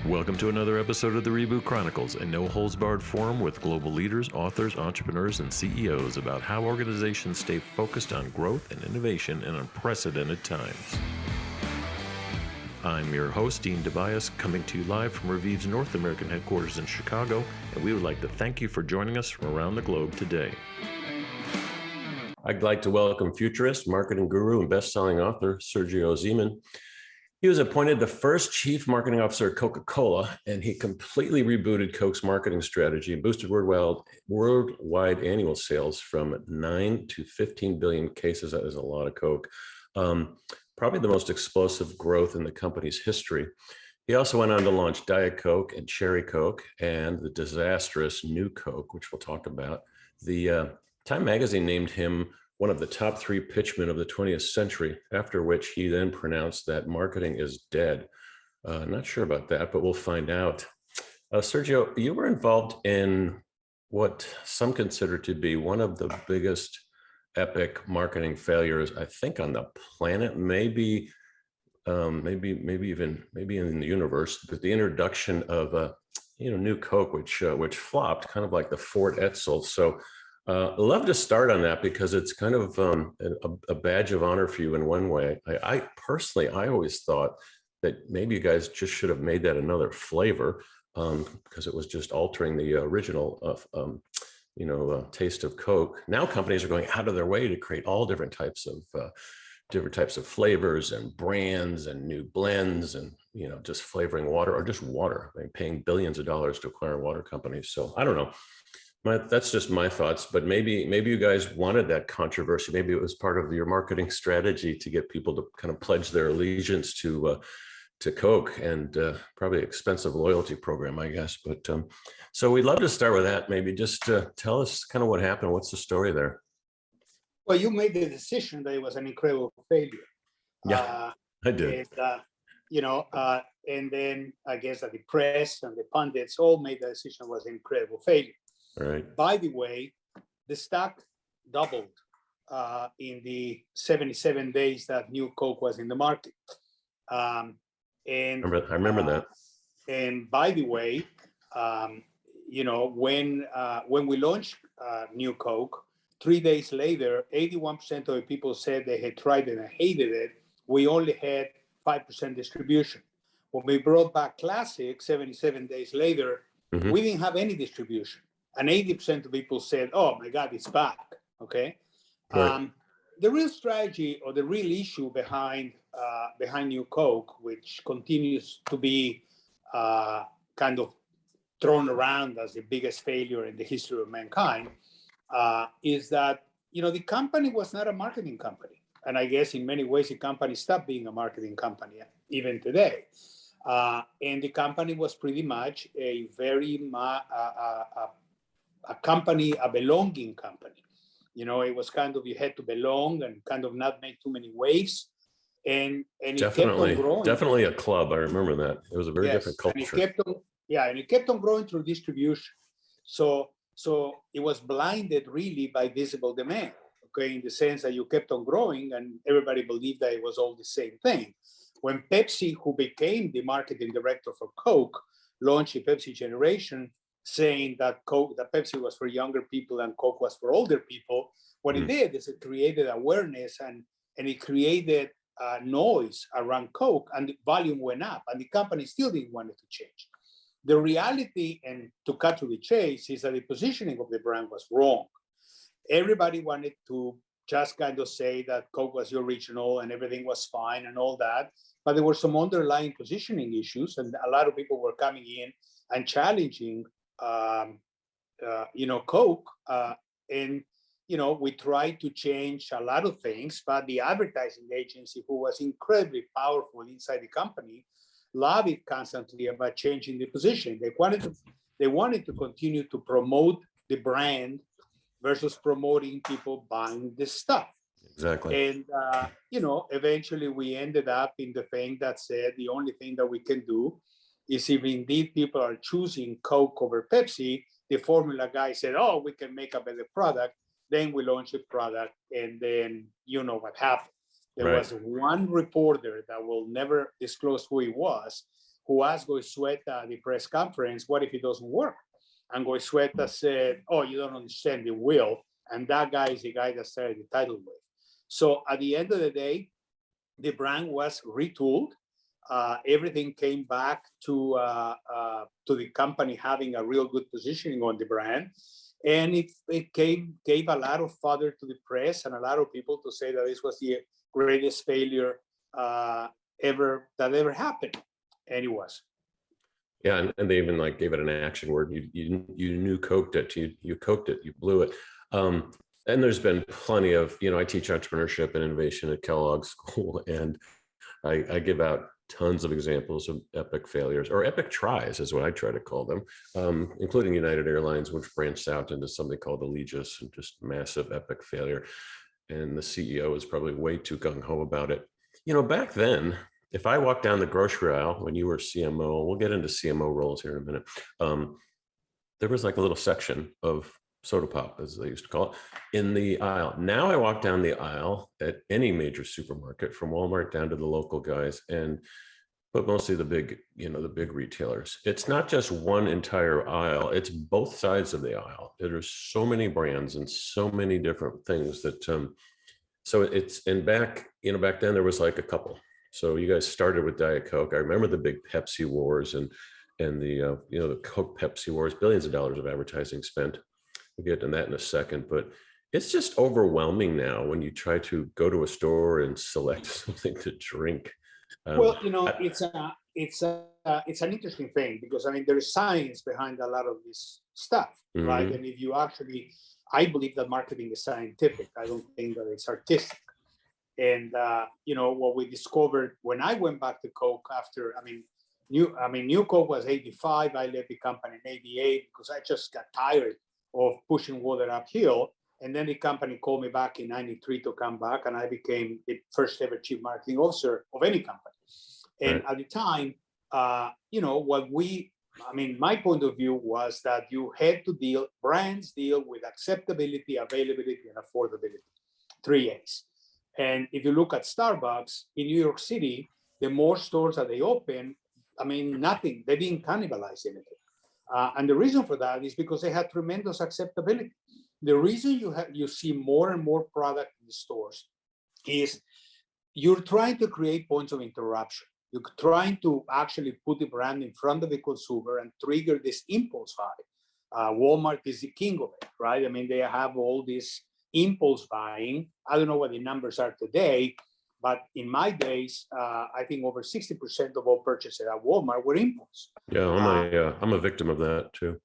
Welcome to another episode of the Reboot Chronicles, a no-holds-barred forum with global leaders, authors, entrepreneurs, and CEOs about how organizations stay focused on growth and innovation in unprecedented times. I'm your host, Dean Tobias, coming to you live from Reviv's North American headquarters in Chicago, and we would like to thank you for joining us from around the globe today. I'd like to welcome futurist, marketing guru, and best-selling author, Sergio Zyman. He was appointed the first chief marketing officer at Coca-Cola, and he completely rebooted Coke's marketing strategy and boosted worldwide annual sales from 9 to 15 billion cases. That is a lot of Coke. Probably the most explosive growth in the company's history. He also went on to launch Diet Coke and Cherry Coke and the disastrous New Coke, which we'll talk about. The Time magazine named him one of the top 3 pitchmen of the 20th century, after which he then pronounced that marketing is dead. Not sure about that, but we'll find out. Sergio, you were involved in what some consider to be one of the biggest epic marketing failures, I think, on the planet, maybe maybe in the universe, but the introduction of New Coke, which flopped, kind of like the Ford Edsel. So I'd love to start on that because it's kind of a badge of honor for you in one way. I personally always thought that maybe you guys just should have made that another flavor because it was just altering the original taste of Coke. Now companies are going out of their way to create all different types of flavors and brands and new blends and just flavoring water or just water. I mean, paying billions of dollars to acquire water companies. So I don't know. That's just my thoughts, but maybe you guys wanted that controversy. Maybe it was part of your marketing strategy to get people to kind of pledge their allegiance to Coke, and probably an expensive loyalty program, I guess. But so we'd love to start with that. Maybe just tell us kind of what happened. What's the story there? Well, you made the decision that it was an incredible failure. Yeah, I did. And then I guess that the press and the pundits all made the decision it was an incredible failure. Right. By the way, the stock doubled in the 77 days that New Coke was in the market. I remember that. And by the way, when we launched New Coke, 3 days later, 81% of the people said they had tried it and hated it. We only had 5% distribution. When we brought back Classic 77 days later, we didn't have any distribution. And 80% of people said, "Oh my God, it's back." Okay. Right. The real strategy or the real issue behind New Coke, which continues to be kind of thrown around as the biggest failure in the history of mankind, is that the company was not a marketing company, and I guess in many ways the company stopped being a marketing company even today. And the company was pretty much a very a company, a belonging company. It was kind of, you had to belong and kind of not make too many waves. And it kept on growing. Definitely a club. I remember that. It was a very different culture. And it kept on growing through distribution. So it was blinded really by visible demand, okay, in the sense that you kept on growing and everybody believed that it was all the same thing. When Pepsi, who became the marketing director for Coke, launched the Pepsi Generation, saying that Pepsi was for younger people and Coke was for older people, what it did is it created awareness and it created noise around Coke, and the volume went up, and the company still didn't want it to change. The reality, and to cut to the chase, is that the positioning of the brand was wrong. Everybody wanted to just kind of say that Coke was the original and everything was fine and all that, but there were some underlying positioning issues, and a lot of people were coming in and challenging Coke, and we tried to change a lot of things, but the advertising agency, who was incredibly powerful inside the company, lobbied constantly about changing the position. They wanted to continue to promote the brand versus promoting people buying the stuff. Exactly. And eventually we ended up in the thing that said the only thing that we can do is, if indeed people are choosing Coke over Pepsi, the formula guy said, "Oh, we can make a better product." Then we launched the product, and then what happened. There was one reporter that will never disclose who he was, who asked Goizueta at the press conference, what if it doesn't work? And Goizueta said, oh, you don't understand, it will. And that guy is the guy that started the tidal wave. So at the end of the day, the brand was retooled. Everything came back to the company having a real good positioning on the brand. And it gave a lot of fodder to the press and a lot of people to say that this was the greatest failure ever happened. And it was. Yeah, and they even like gave it an action word. You knew coked it. You coked it. You blew it. And there's been plenty of, I teach entrepreneurship and innovation at Kellogg School, and I give out tons of examples of epic failures, or epic tries is what I try to call them, including United Airlines, which branched out into something called Allegis, and just massive epic failure. And the CEO was probably way too gung-ho about it. Back then, if I walked down the grocery aisle when you were CMO, we'll get into CMO roles here in a minute, there was like a little section of soda pop, as they used to call it, in the aisle. Now I walk down the aisle at any major supermarket, from Walmart down to the local guys, but mostly the big retailers. It's not just one entire aisle, it's both sides of the aisle. There's so many brands and so many different things that, back then there was like a couple. So you guys started with Diet Coke. I remember the big Pepsi wars and the Coke Pepsi wars, billions of dollars of advertising spent. We'll get to that in a second, but it's just overwhelming now when you try to go to a store and select something to drink. Well, it's an interesting thing, because there's science behind a lot of this stuff, right? And if you I believe that marketing is scientific. I don't think that it's artistic. And what we discovered when I went back to Coke after, New Coke was 85. I left the company in 88 because I just got tired of pushing water uphill. And then the company called me back in 93 to come back, and I became the first ever chief marketing officer of any company. And at the time, my point of view was that brands deal with acceptability, availability, and affordability, 3 A's. And if you look at Starbucks in New York City, the more stores that they open, nothing, they didn't cannibalize anything. And the reason for that is because they had tremendous acceptability. The reason you see more and more product in the stores is you're trying to create points of interruption. You're trying to actually put the brand in front of the consumer and trigger this impulse buy. Walmart is the king of it, right? They have all this impulse buying. I don't know what the numbers are today, but in my days, I think over 60% of all purchases at Walmart were impulse. Yeah, I'm a victim of that too.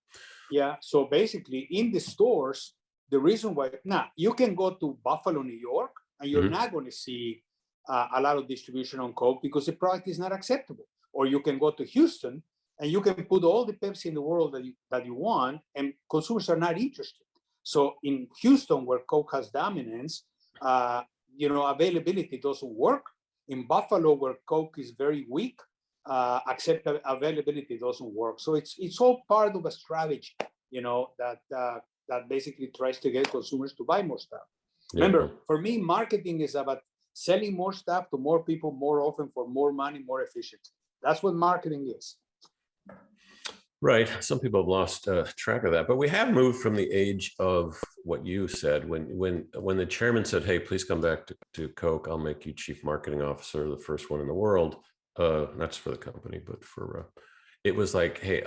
Yeah, so basically in the stores, the reason why, now you can go to Buffalo, New York, and you're not going to see a lot of distribution on Coke because the product is not acceptable. Or you can go to Houston and you can put all the Pepsi in the world that you want, and consumers are not interested. So in Houston, where Coke has dominance, availability doesn't work. In Buffalo, where Coke is very weak, availability doesn't work. So it's all part of a strategy, that basically tries to get consumers to buy more stuff. Yeah. Remember, for me, marketing is about selling more stuff to more people more often for more money, more efficient. That's what marketing is. Right. Some people have lost track of that, but we have moved from the age of what you said when the chairman said, "Hey, please come back to Coke. I'll make you chief marketing officer, the first one in the world." Not just for the company, but for it was like, hey,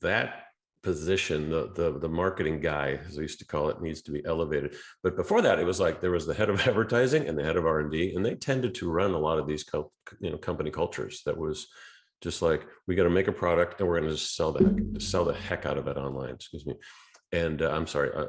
that position, the marketing guy, as I used to call it, needs to be elevated. But before that, it was like there was the head of advertising and the head of R&D, and they tended to run a lot of these company cultures. That was just like, we got to make a product and we're going to just sell the heck out of it online. Excuse me. And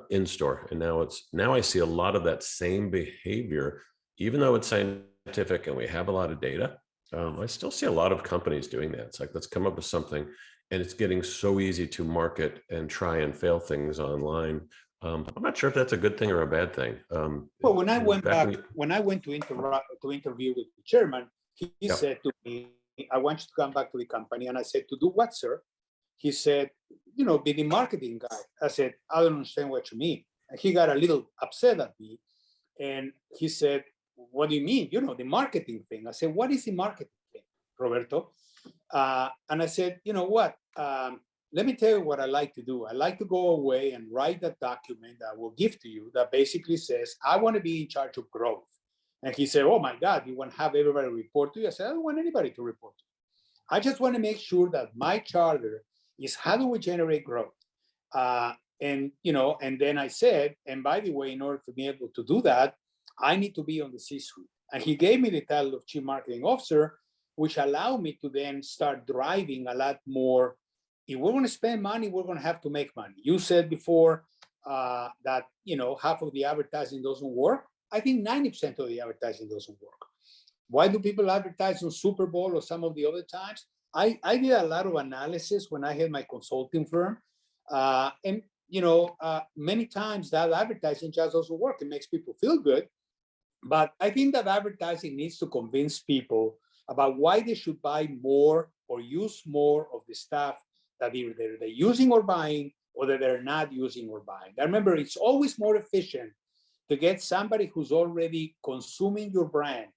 in store. And now I see a lot of that same behavior, even though it's scientific and we have a lot of data. I still see a lot of companies doing that. It's like, let's come up with something, and it's getting so easy to market and try and fail things online. I'm not sure if that's a good thing or a bad thing. Well, when I went to interview with the chairman, he said to me, "I want you to come back to the company." And I said, "To do what, sir?" He said, "Be the marketing guy." I said, "I don't understand what you mean." And he got a little upset at me. And he said, "What do you mean? The marketing thing." I said, "What is the marketing thing, Roberto?" And I said, you know what? Let me tell you what I like to do. I like to go away and write a document that I will give to you that basically says, I want to be in charge of growth. And he said, oh my God, you want to have everybody report to you? I said, I don't want anybody to report to you. I just want to make sure that my charter is how do we generate growth? And then I said, and by the way, in order to be able to do that, I need to be on the C-suite. And he gave me the title of Chief Marketing Officer, which allowed me to then start driving a lot more. If we're going to spend money, we're going to have to make money. You said before that half of the advertising doesn't work. I think 90% of the advertising doesn't work. Why do people advertise on Super Bowl or some of the other times? I did a lot of analysis when I had my consulting firm, and many times that advertising just doesn't work. It makes people feel good, but I think that advertising needs to convince people about why they should buy more or use more of the stuff that either they're using or buying, or that they're not using or buying. I remember, it's always more efficient to get somebody who's already consuming your brand,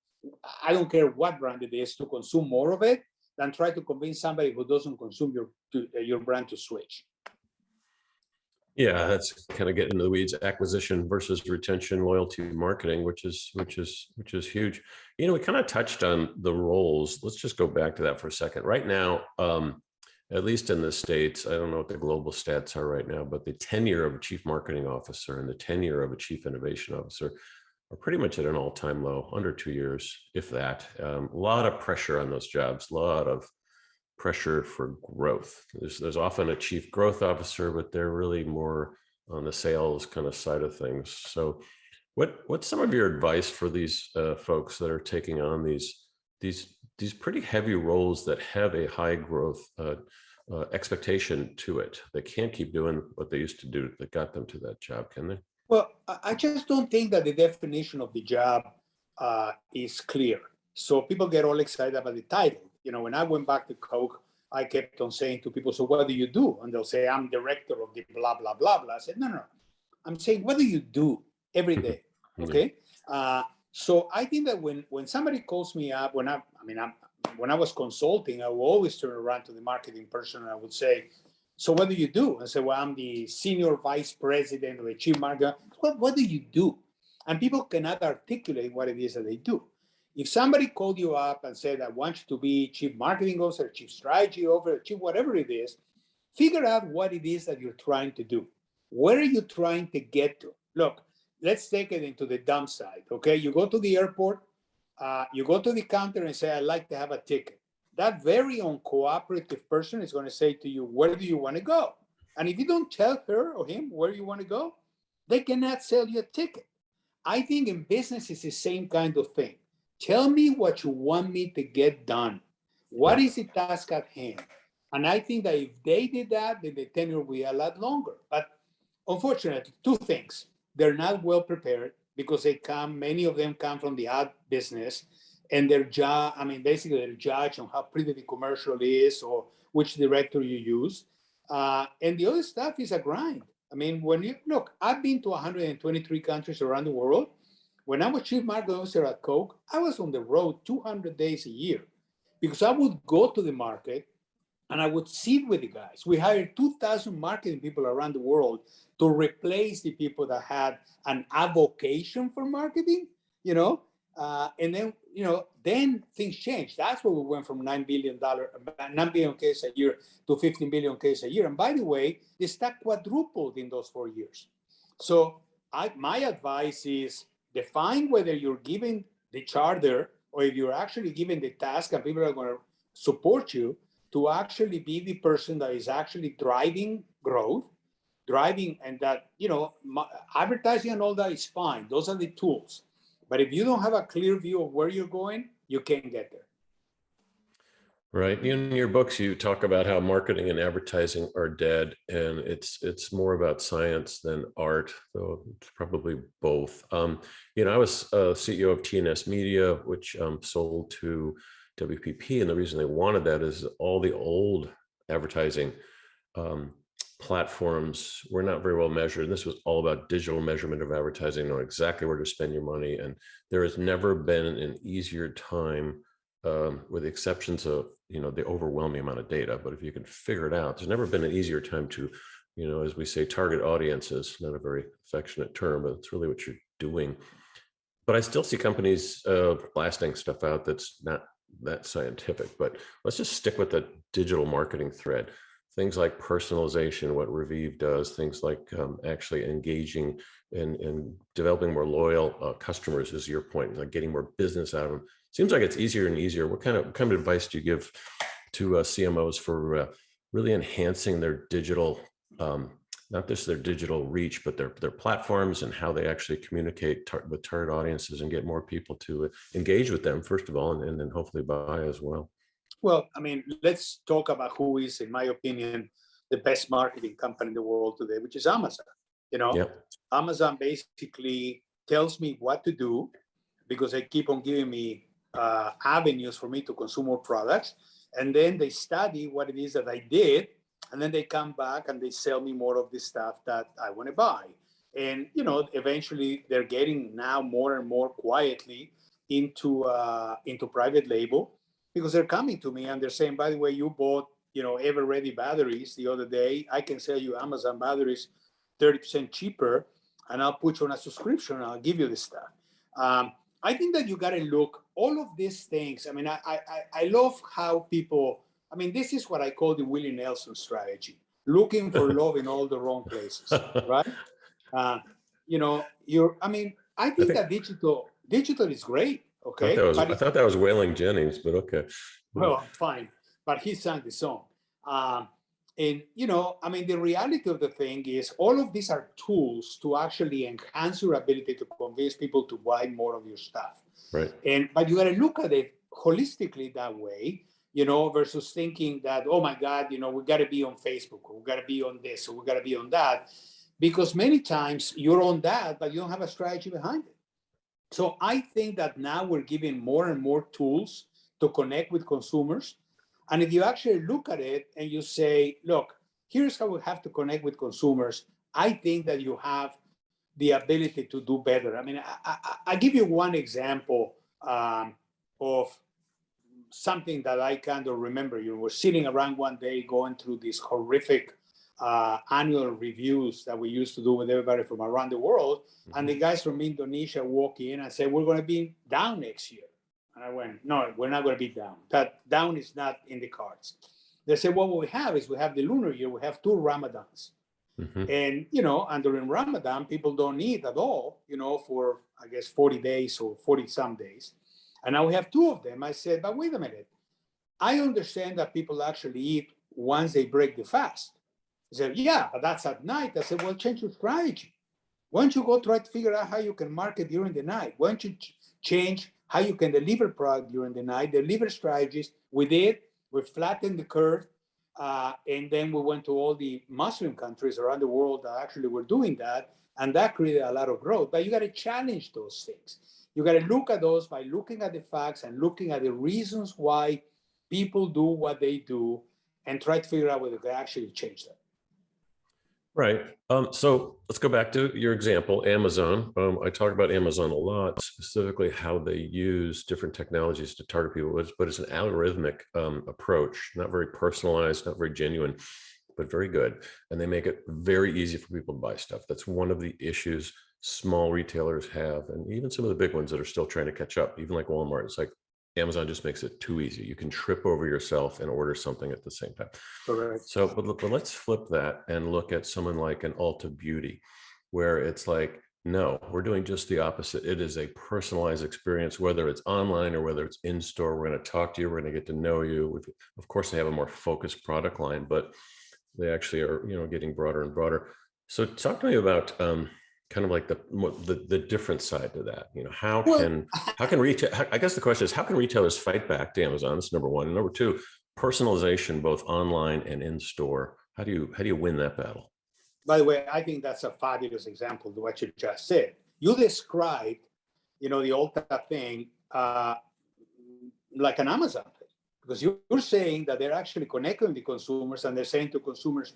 I don't care what brand it is, to consume more of it than try to convince somebody who doesn't consume your brand to switch. Yeah, that's kind of getting into the weeds. Acquisition versus retention, loyalty marketing, which is huge. We kind of touched on the roles. Let's just go back to that for a second. Right now, at least in the States, I don't know what the global stats are right now, but the tenure of a chief marketing officer and the tenure of a chief innovation officer are pretty much at an all-time low, under 2 years, if that. A lot of pressure on those jobs, a lot of pressure for growth. There's often a chief growth officer, but they're really more on the sales kind of side of things. So what's some of your advice for these folks that are taking on these pretty heavy roles that have a high growth expectation to it? They can't keep doing what they used to do that got them to that job, can they? Well, I just don't think that the definition of the job is clear. So people get all excited about the title. When I went back to Coke, I kept on saying to people, so what do you do? And they'll say, I'm director of the blah, blah, blah, blah. I said, no. I'm saying, what do you do every day? Okay. So I think that when somebody calls me up, when I was consulting, I would always turn around to the marketing person and I would say, so what do you do? I said, well, I'm the senior vice president or the chief marketer. What do you do? And people cannot articulate what it is that they do. If somebody called you up and said, I want you to be chief marketing officer, chief strategy officer, chief whatever it is, figure out what it is that you're trying to do. Where are you trying to get to? Look, let's take it into the dumb side, okay? You go to the airport, you go to the counter and say, I'd like to have a ticket. That very uncooperative person is going to say to you, where do you want to go? And if you don't tell her or him where you want to go, they cannot sell you a ticket. I think in business it's the same kind of thing. Tell me what you want me to get done. What is the task at hand? And I think that if they did that, then the tenure will be a lot longer. But unfortunately, two things. They're not well prepared because many of them come from the ad business, and they're basically they're judged on how pretty the commercial is or which director you use. And the other stuff is a grind. When you look, I've been to 123 countries around the world. When I was chief marketing officer at Coke, I was on the road 200 days a year because I would go to the market and I would sit with the guys. We hired 2,000 marketing people around the world to replace the people that had an avocation for marketing, and then things changed. That's where we went from $9 billion case a year to 15 billion case a year. And by the way, the stock quadrupled in those 4 years. So my advice is define whether you're giving the charter or if you're actually giving the task and people are going to support you to actually be the person that is actually driving growth, and that, advertising and all that is fine. Those are the tools. But if you don't have a clear view of where you're going, you can't get there. Right. In your books, you talk about how marketing and advertising are dead, and it's more about science than art, though it's probably both. I was CEO of TNS Media, which sold to WPP, and the reason they wanted that is all the old advertising platforms were not very well measured. And this was all about digital measurement of advertising, know exactly where to spend your money. And there has never been an easier time with the exceptions of, the overwhelming amount of data. But if you can figure it out, there's never been an easier time to, as we say, target audiences, not a very affectionate term, but it's really what you're doing. But I still see companies blasting stuff out that's not that scientific. But let's just stick with the digital marketing thread. Things like personalization, what Revive does, things like actually engaging and developing more loyal customers, is your point, like getting more business out of them. Seems like it's easier and easier. What kind of advice do you give to CMOs for really enhancing their digital, not just their digital reach, but their platforms and how they actually communicate with target audiences and get more people to engage with them, first of all, and then hopefully buy as well? Well, I mean, let's talk about who is, in my opinion, the best marketing company in the world today, which is Amazon. Yep. Amazon basically tells me what to do because they keep on giving me avenues for me to consume more products. And then they study what it is that I did. And then they come back and they sell me more of the stuff that I want to buy. And, eventually they're getting now more and more quietly into private label, because they're coming to me and they're saying, by the way, you bought, Ever Ready batteries the other day. I can sell you Amazon batteries 30% cheaper, and I'll put you on a subscription and I'll give you this stuff. I think that you got to look all of these things. I mean, I love how people, this is what I call the Willie Nelson strategy, looking for love in all the wrong places, right? I think that digital is great. Okay. I thought that was Wailing Jennings, but okay. Well, fine, but he sang the song. The reality of the thing is all of these are tools to actually enhance your ability to convince people to buy more of your stuff. Right. But you got to look at it holistically that way, versus thinking that, oh my God, we got to be on Facebook, or we got to be on this, or we got to be on that. Because many times you're on that, but you don't have a strategy behind it. So I think that now we're giving more and more tools to connect with consumers. And if you actually look at it and you say, look, here's how we have to connect with consumers, I think that you have the ability to do better. I give you one example of something that I kind of remember. We're sitting around one day going through these horrific annual reviews that we used to do with everybody from around the world. Mm-hmm. And the guys from Indonesia walk in and say, we're going to be down next year. And I went, no, we're not going to be down. That down is not in the cards. They said, well, what we have is we have the lunar year. We have 2 Ramadans. Mm-hmm. And, and during Ramadan, people don't eat at all, for, I guess, 40 days or 40 some days. And now we have 2 of them. I said, but wait a minute. I understand that people actually eat once they break the fast. He said, yeah, but that's at night. I said, well, change your strategy. Why don't you go try to figure out how you can market during the night? Why don't you change how you can deliver product during the night, deliver strategies? We did. We flattened the curve. And then we went to all the Muslim countries around the world that actually were doing that. And that created a lot of growth. But you got to challenge those things. You got to look at those by looking at the facts and looking at the reasons why people do what they do and try to figure out whether they actually change that. Right. So let's go back to your example, Amazon. I talk about Amazon a lot, specifically how they use different technologies to target people, but it's an algorithmic approach, not very personalized, not very genuine, but very good. And they make it very easy for people to buy stuff. That's one of the issues small retailers have, and even some of the big ones that are still trying to catch up, even like Walmart. It's like Amazon just makes it too easy. You can trip over yourself and order something at the same time. Correct. So, but let's flip that and look at someone like an Ulta Beauty, where it's like, no, we're doing just the opposite. It is a personalized experience, whether it's online or whether it's in store. We're going to talk to you. We're going to get to know you. Of course, they have a more focused product line, but they actually are, getting broader and broader. So, talk to me about kind of like the different side to that. How can retail? I guess the question is, how can retailers fight back to Amazon? That's number one. And number two, personalization, both online and in store. How do you win that battle? By the way, I think that's a fabulous example of what you just said. You described, the Ulta thing like an Amazon thing, because you're saying that they're actually connecting the consumers and they're saying to consumers,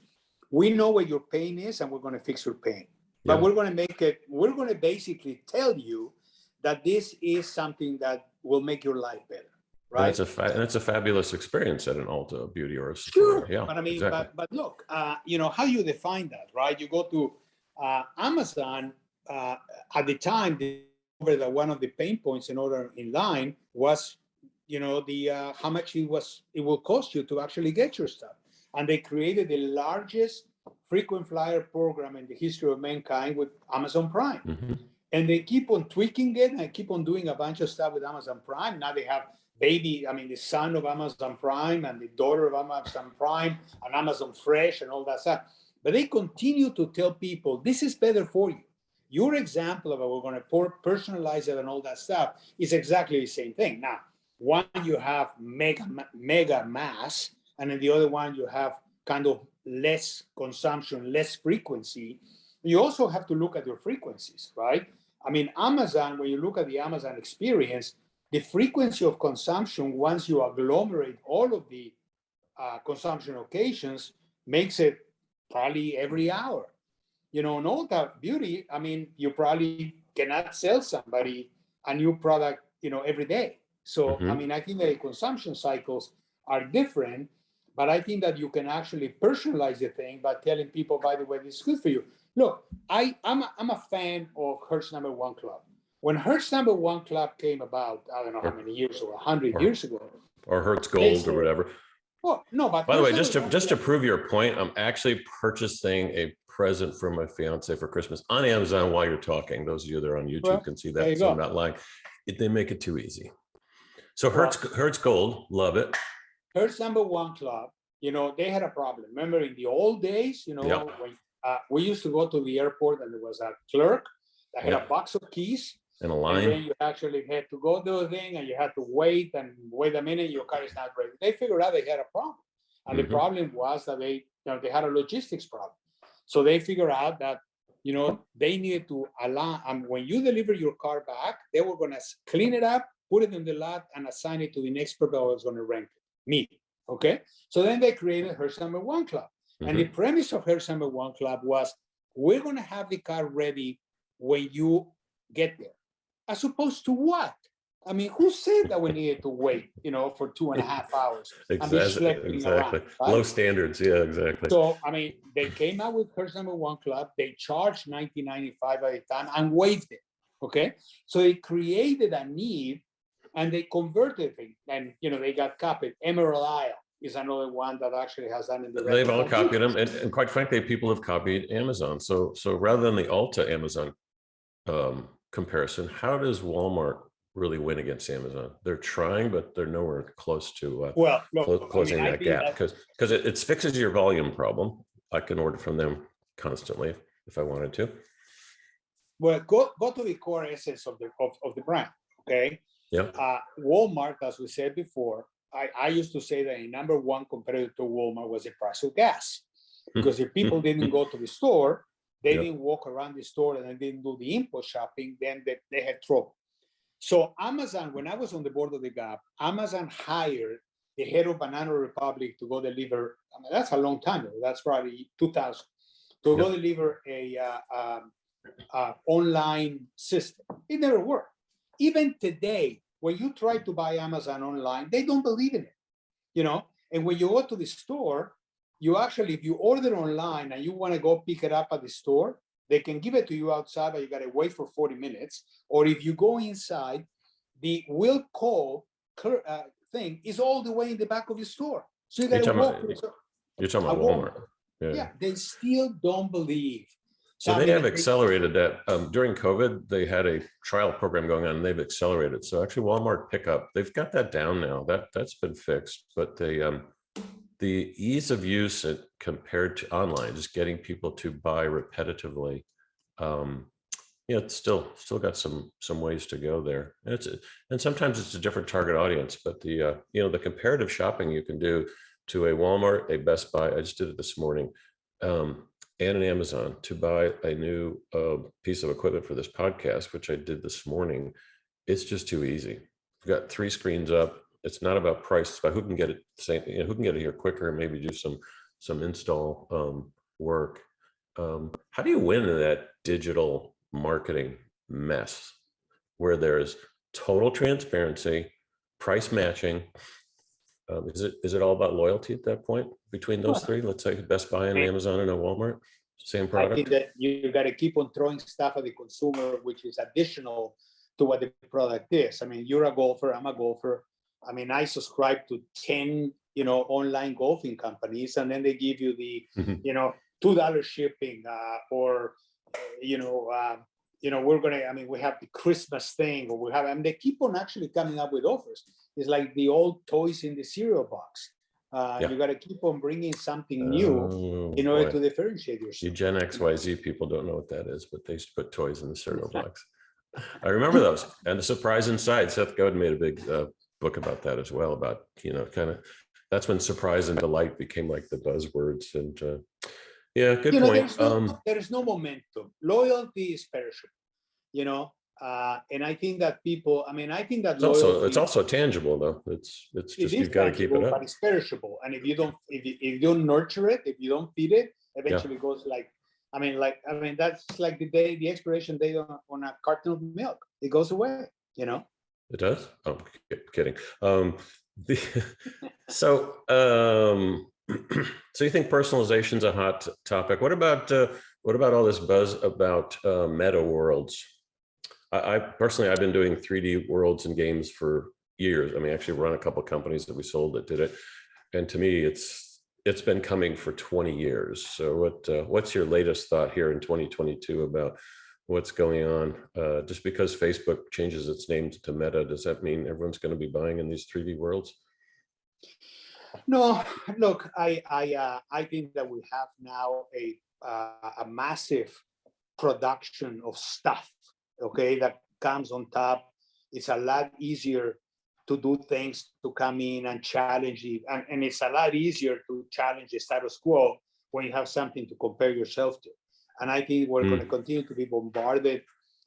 we know what your pain is and we're going to fix your pain. But we're going to basically tell you that this is something that will make your life better. And right? it's a fabulous experience at an Ulta Beauty or a Sephora. Sure, Yeah, but I mean, exactly. but look, how you define that, right? You go to Amazon. At the time, that one of the pain points in order in line was, the how much it will cost you to actually get your stuff, and they created the largest frequent flyer program in the history of mankind with Amazon Prime. Mm-hmm. And they keep on tweaking it and keep on doing a bunch of stuff with Amazon Prime. Now they have the son of Amazon Prime and the daughter of Amazon Prime and Amazon Fresh and all that stuff. But they continue to tell people this is better for you. Your example of it, we're going to personalize it and all that stuff is exactly the same thing. Now, one you have mega mass, and then the other one you have kind of less consumption, less frequency. You also have to look at your frequencies, right? I mean, Amazon, when you look at the Amazon experience, the frequency of consumption, once you agglomerate all of the consumption occasions, makes it probably every hour. In Ulta Beauty, I mean, you probably cannot sell somebody a new product, every day. So, Mm-hmm. I mean, I think that the consumption cycles are different, but I think that you can actually personalize the thing by telling people, by the way, this is good for you. Look, I'm a fan of Hertz Number One Club. When Hertz Number One Club came about, I don't know how many years, or 100 years ago, or Hertz Gold or whatever. Well, no, but by the way, just to prove your point, I'm actually purchasing a present for my fiance for Christmas on Amazon while you're talking. Those of you that are on YouTube can see that, so I'm not lying. They make it too easy. So Hertz Gold, love it. Hertz Number One Club, they had a problem. Remember in the old days, when we used to go to the airport and there was a clerk that had a box of keys and a line. And then you actually had to go do a thing and you had to wait a minute, your car is not ready. They figured out they had a problem. And the problem was that they had a logistics problem. So they figured out that, they needed to allow, and when you deliver your car back, they were going to clean it up, put it in the lot, and assign it to the next person that was going to rent it, me. Okay. So then they created Hertz Number One Club. And the premise of Hertz Number One Club was, we're going to have the car ready when you get there. As opposed to what? I mean, who said that we needed to wait, for 2.5 hours? Exactly. Around, right? Low standards. Yeah, exactly. So, I mean, they came out with Hertz Number One Club. They charged $19.95 at the time and waived it. Okay. So they created a need and they converted it. And, they got copied. Emerald Isle is another one that actually has done in the They've all copied them. And quite frankly, people have copied Amazon. So rather than the Ulta Amazon comparison, how does Walmart really win against Amazon? They're trying, but they're nowhere close to closing that gap, because it fixes your volume problem. I can order from them constantly if I wanted to. Well, go to the core essence of the brand. Okay. Yeah. Walmart, as we said before, I used to say that a number one competitor to Walmart was the price of gas, because if people didn't go to the store, they didn't walk around the store and they didn't do the impulse shopping, then they had trouble. So Amazon, when I was on the board of the Gap, Amazon hired the head of Banana Republic to go deliver. I mean, that's a long time ago. That's probably 2000. To go deliver a online system. It never worked. Even today, when you try to buy Amazon online, they don't believe in it. And when you go to the store, you actually, if you order online and you want to go pick it up at the store, they can give it to you outside, but you got to wait for 40 minutes. Or if you go inside, the will call thing is all the way in the back of the store. So you got to walk. You're talking about Walmart. Yeah, they still don't believe. So they have accelerated that. During COVID, they had a trial program going on and they've accelerated. So actually Walmart pickup, they've got that down now. That's been fixed, but the ease of use compared to online, just getting people to buy repetitively, it's still got some ways to go there. And sometimes it's a different target audience, but the comparative shopping you can do to a Walmart, a Best Buy, I just did it this morning, and an Amazon to buy a new piece of equipment for this podcast, which I did this morning. It's just too easy. We've got 3 screens up. It's not about price, it's about who can get it who can get it here quicker and maybe do some install work. How do you win in that digital marketing mess where there's total transparency, price matching. Is it all about loyalty at that point between those Well, three? Let's say Best Buy and Amazon and a Walmart, same I product. think that you got to keep on throwing stuff at the consumer, which is additional to what the product is. I mean, you're a golfer, I'm a golfer. I mean, I subscribe to 10, online golfing companies, and then they give you the, $2 shipping, or, we're going to, I mean, we have the Christmas thing, or we have, I mean, they keep on actually coming up with offers. It's like the old toys in the cereal box. You got to keep on bringing something new in order to differentiate You yourself. Gen XYZ people don't know what that is, but they used to put toys in the cereal box. I remember those. And the surprise inside. Seth Godin made a big book about that as well. About kind of that's when surprise and delight became like the buzzwords. And yeah, good point. There is no momentum. Loyalty is perishable. And I think that people. I mean, I think that It's also tangible though. It's just you've got to keep it up. But it's perishable, and if you don't nurture it, if you don't feed it, eventually it goes like. I mean, that's like the expiration date on a carton of milk. It goes away, It does? Oh, kidding. So you think personalization is a hot topic? What about all this buzz about meta worlds? I personally, I've been doing 3D worlds and games for years. I mean, actually run a couple of companies that we sold that did it. And to me, it's been coming for 20 years. So what's your latest thought here in 2022 about what's going on? Just because Facebook changes its name to Meta, does that mean everyone's going to be buying in these 3D worlds? No, look, I think that we have now a massive production of stuff, that comes on top. It's a lot easier to do things, to come in and challenge it. And it's a lot easier to challenge the status quo when you have something to compare yourself to. And I think we're going to continue to be bombarded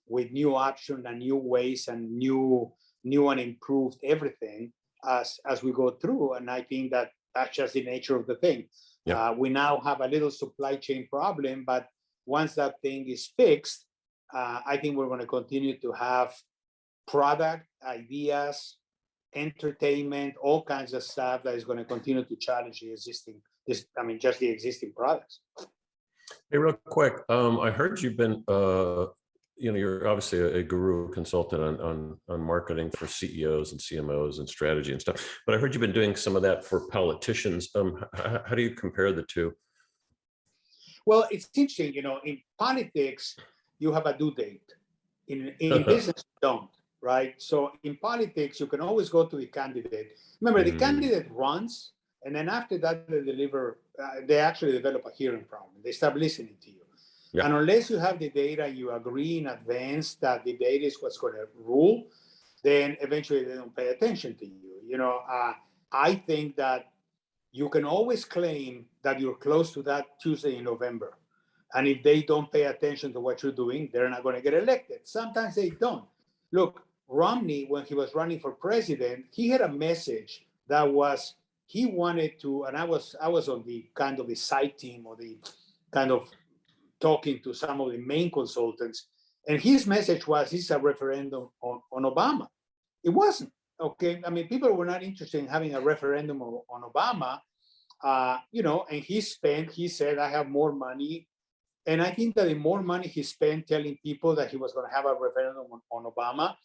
with new options and new ways and new and improved everything as we go through. And I think that that's just the nature of the thing. Yeah. We now have a little supply chain problem, but once that thing is fixed, I think we're going to continue to have product ideas, entertainment, all kinds of stuff that is going to continue to challenge the existing products. Hey, real quick, I heard you've been, you're obviously a guru consultant on marketing for CEOs and CMOs and strategy and stuff, but I heard you've been doing some of that for politicians. How do you compare the two? Well, it's interesting, in politics, you have a due date. In business, you don't. Right. So in politics, you can always go to the candidate. Remember, the candidate runs, and then after that, they actually develop a hearing problem. They start listening to you. Yeah. And unless you have the data, you agree in advance that the data is what's going to rule, then eventually they don't pay attention to you. I think that you can always claim that you're close to that Tuesday in November. And if they don't pay attention to what you're doing, they're not going to get elected. Sometimes they don't. Look, Romney, when he was running for president, he had a message that was he wanted to, and I was on the kind of the side team or the kind of talking to some of the main consultants, and his message was this is a referendum on Obama. It wasn't. Okay. I mean, people were not interested in having a referendum on Obama, and he said, I have more money. And I think that the more money he spent telling people that he was going to have a referendum on Obama,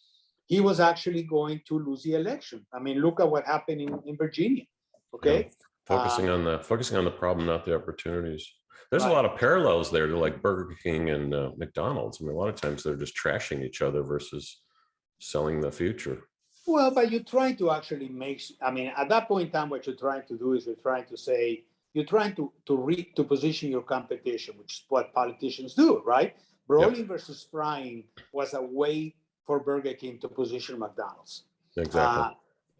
he was actually going to lose the election. I mean, look at what happened in Virginia. Okay, focusing on the problem, not the opportunities. There's a lot of parallels there to like Burger King and McDonald's. I mean, a lot of times they're just trashing each other versus selling the future. Well, but you're trying to actually at that point in time, what you're trying to do is you're trying to position your competition, which is what politicians do, right? Broiling versus frying was a way for Burger King to position McDonald's. Exactly.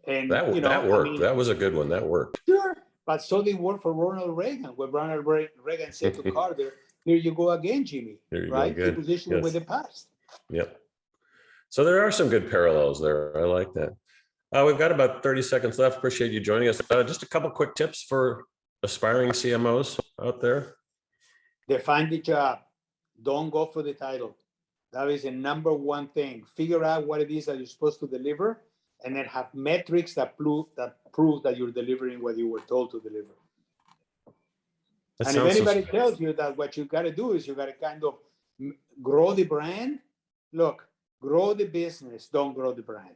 And that worked. That was a good one. That worked. Sure. But so they worked for Ronald Reagan, where Ronald Reagan said to Carter, here you go again, Jimmy. Right? He positioned with the past. Yep. So there are some good parallels there. I like that. We've got about 30 seconds left. Appreciate you joining us. Just a couple quick tips for aspiring CMOs out there. Define the job. Don't go for the title. That is the number one thing. Figure out what it is that you're supposed to deliver and then have metrics that prove that you're delivering what you were told to deliver. And if anybody tells you that what you got to do is you got to kind of grow the brand, look, grow the business, don't grow the brand.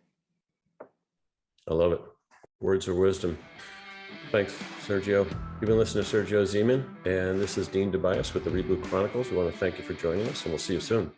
I love it. Words of wisdom. Thanks, Sergio. You've been listening to Sergio Zyman, and this is Dean Tobias with the Reboot Chronicles. We want to thank you for joining us, and we'll see you soon.